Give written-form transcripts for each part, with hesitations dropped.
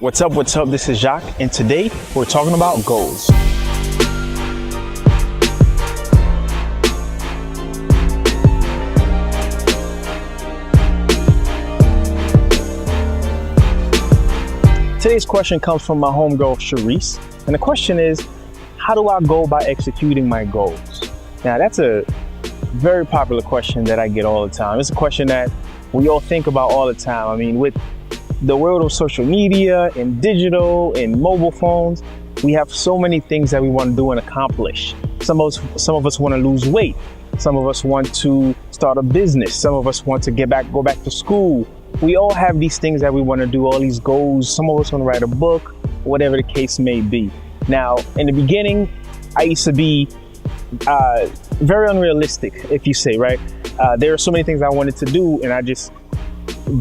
What's up? This is Jacques, and today we're talking about goals. Today's question comes from my homegirl, Shareece, and the question is, how do I go by executing my goals? Now, that's a very popular question that I get all the time. It's a question that we all think about all the time. I mean, with the world of social media and digital and mobile phones, we have so many things that we want to do and accomplish. Some of us want to lose weight. Some of us want to start a business. Some of us want to go back to school. We all have these things that we want to do, all these goals. Some of us want to write a book, whatever the case may be. Now, in the beginning, I used to be very unrealistic, if you say, right? There are so many things I wanted to do, and I just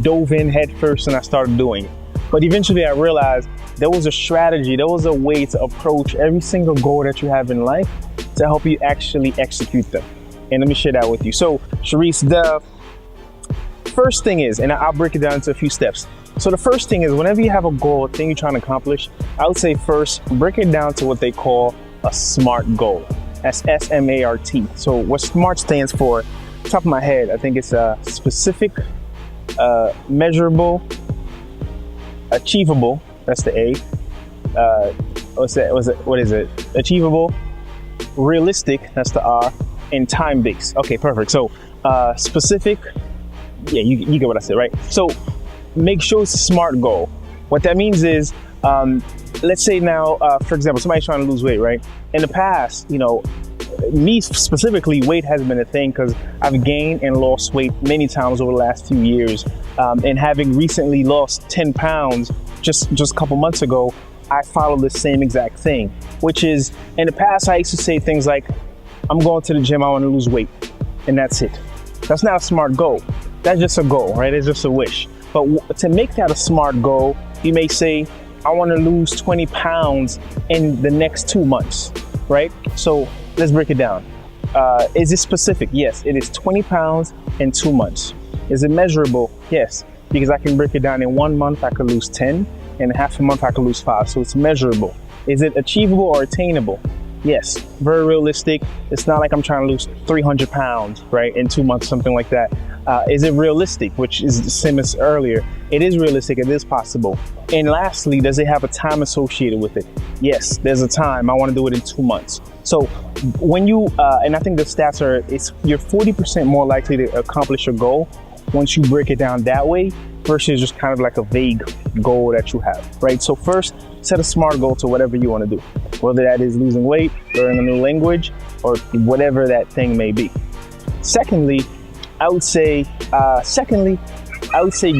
dove in head first and I started doing it. But eventually I realized there was a strategy, there was a way to approach every single goal that you have in life to help you actually execute them. And let me share that with you. So, Shareece, the first thing is, and I'll break it down into a few steps. So the first thing is, whenever you have a goal, a thing you're trying to accomplish, I would say first, break it down to what they call a SMART goal. That's S-M-A-R-T. So what SMART stands for, top of my head, I think it's specific, measurable, achievable, that's the A. What is it? Achievable, realistic, that's the R, and time-based. Okay, perfect. So specific, yeah, you get what I said, right? So make sure it's a SMART goal. What that means is, let's say now, for example, somebody's trying to lose weight, right? In the past, me specifically, weight has been a thing because I've gained and lost weight many times over the last few years. And having recently lost 10 pounds just a couple months ago, I follow the same exact thing, which is, in the past, I used to say things like, I'm going to the gym, I want to lose weight, and that's it. That's not a SMART goal. That's just a goal, right? It's just a wish. But to make that a SMART goal, you may say, I want to lose 20 pounds in the next 2 months, right? So let's break it down. Is it specific? Yes, it is 20 pounds in 2 months. Is it measurable? Yes, because I can break it down in 1 month, I could lose 10, and half a month, I could lose 5. So it's measurable. Is it achievable or attainable? Yes, very realistic. It's not like I'm trying to lose 300 pounds, right, in 2 months, something like that. Is it realistic, which is the same as earlier? It is realistic, it is possible. And lastly, does it have a time associated with it? Yes, there's a time. I want to do it in 2 months. So when you, and I think the stats are, you're 40% more likely to accomplish your goal once you break it down that way versus just kind of like a vague goal that you have, right? So first, set a SMART goal to whatever you want to do, whether that is losing weight, learning a new language, or whatever that thing may be. Secondly, I would say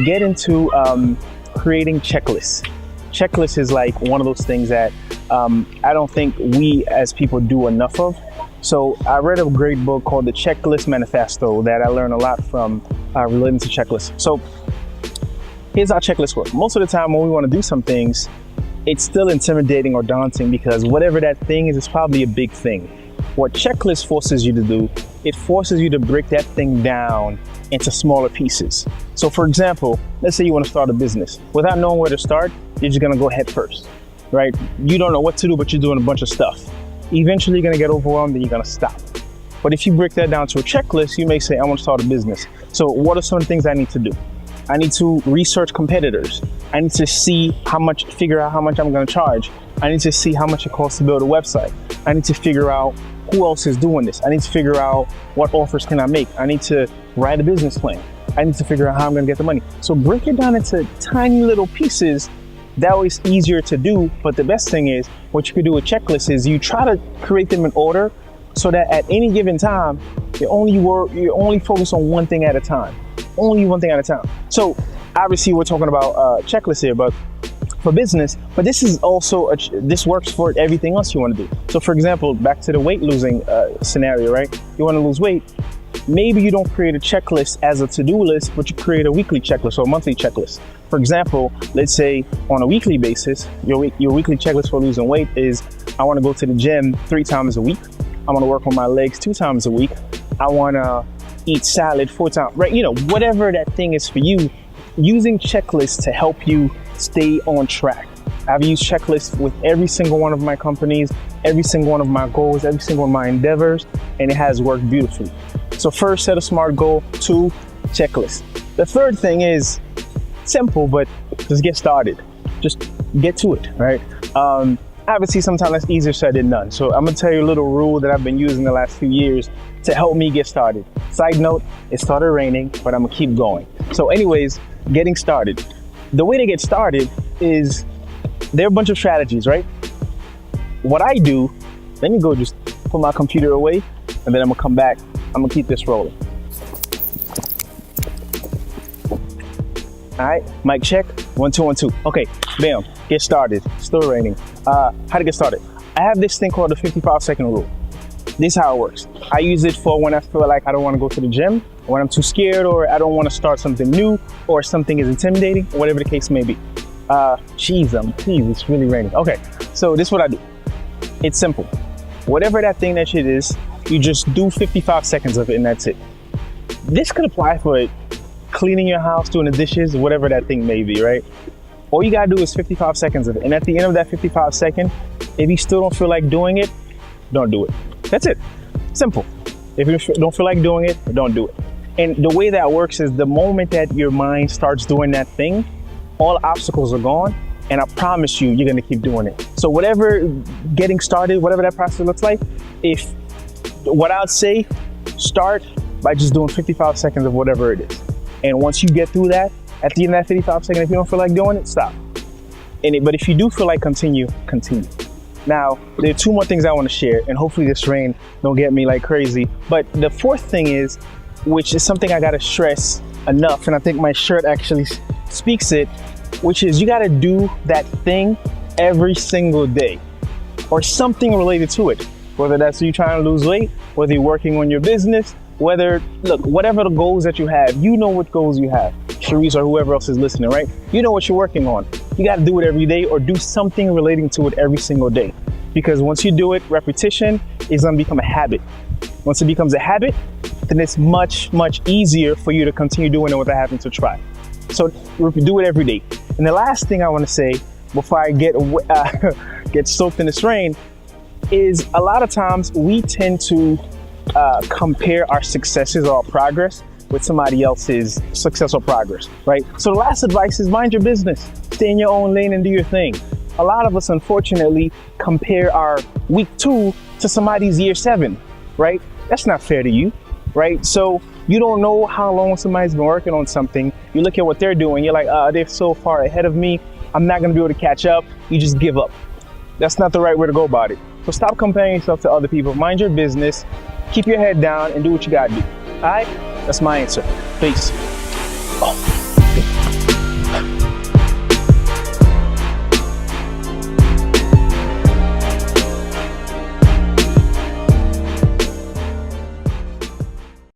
get into creating checklists. Checklist is like one of those things that I don't think we as people do enough of. So I read a great book called The Checklist Manifesto that I learned a lot from relating to checklists. So here's how checklists work. Most of the time when we want to do some things, it's still intimidating or daunting because whatever that thing is, it's probably a big thing. What checklist forces you to do, it forces you to break that thing down into smaller pieces. So for example, let's say you want to start a business. Without knowing where to start, you're just going to go head first, right? You don't know what to do, but you're doing a bunch of stuff. Eventually you're going to get overwhelmed and you're going to stop. But if you break that down to a checklist, you may say, I want to start a business. So what are some of the things I need to do? I need to research competitors. I need to figure out how much I'm going to charge. I need to see how much it costs to build a website. I need to figure out who else is doing this. I need to figure out what offers can I make. I need to write a business plan. I need to figure out how I'm going to get the money. So break it down into tiny little pieces. That way it's easier to do. But the best thing is, what you can do with checklists is you try to create them in order so that at any given time, you're only focused on one thing at a time. Only one thing at a time. So obviously we're talking about checklists here, but for business, but this is also, this works for everything else you want to do. So for example, back to the weight losing scenario, right? You want to lose weight. Maybe you don't create a checklist as a to-do list, but you create a weekly checklist or a monthly checklist. For example, let's say on a weekly basis, your weekly checklist for losing weight is, I want to go to the gym 3 times a week. I want to work on my legs 2 times a week. I want to eat salad 4 times, right? Whatever that thing is for you, using checklists to help you stay on track. I've used checklists with every single one of my companies, every single one of my goals, every single one of my endeavors, and it has worked beautifully. So first, set a SMART goal. 2, checklist. The third thing is simple, but just get started. Just get to it, right? Obviously, sometimes that's easier said than done. So I'm gonna tell you a little rule that I've been using the last few years to help me get started. Side note, it started raining, but I'm gonna keep going. So anyways, getting started. The way to get started is, there are a bunch of strategies, right? What I do, let me go just put my computer away, and then I'm gonna come back. I'm gonna keep this rolling. All right, mic check, 1 2 1 2. Okay, bam, get started. Still raining. How to get started? I have this thing called the 55-second rule. This is how it works. I use it for when I feel like I don't want to go to the gym, or when I'm too scared, or I don't want to start something new, or something is intimidating, whatever the case may be. Please, it's really raining. Okay, so this is what I do. It's simple. Whatever that thing that shit is, you just do 55 seconds of it, and that's it. This could apply for cleaning your house, doing the dishes, whatever that thing may be, right? All you gotta do is 55 seconds of it. And at the end of that 55 seconds, if you still don't feel like doing it, don't do it. That's it. Simple. If you don't feel like doing it, don't do it. And the way that works is, the moment that your mind starts doing that thing, all obstacles are gone. And I promise you, you're gonna keep doing it. So whatever getting started, whatever that process looks like, what I'd say, start by just doing 55 seconds of whatever it is. And once you get through that, at the end of that 55 seconds, if you don't feel like doing it, stop. But if you do feel like continue. Now, there are 2 more things I want to share, and hopefully this rain don't get me like crazy. But the 4th thing is, which is something I got to stress enough, and I think my shirt actually speaks it, which is, you got to do that thing every single day, or something related to it. Whether that's you trying to lose weight, whether you're working on your business, whatever the goals that you have, you know what goals you have. Shareece or whoever else is listening, right? You know what you're working on. You got to do it every day, or do something relating to it every single day. Because once you do it, repetition is going to become a habit. Once it becomes a habit, then it's much, much easier for you to continue doing it without having to try. So do it every day. And the last thing I want to say before I get soaked in this rain is, a lot of times we tend to compare our successes or our progress with somebody else's success or progress, right? So the last advice is, mind your business, stay in your own lane and do your thing. A lot of us, unfortunately, compare our week 2 to somebody's year 7, right? That's not fair to you, right? So you don't know how long somebody's been working on something. You look at what they're doing, you're like, they're so far ahead of me, I'm not gonna be able to catch up. You just give up. That's not the right way to go about it. So stop comparing yourself to other people. Mind your business, keep your head down, and do what you gotta do. All right? That's my answer. Peace. Oh.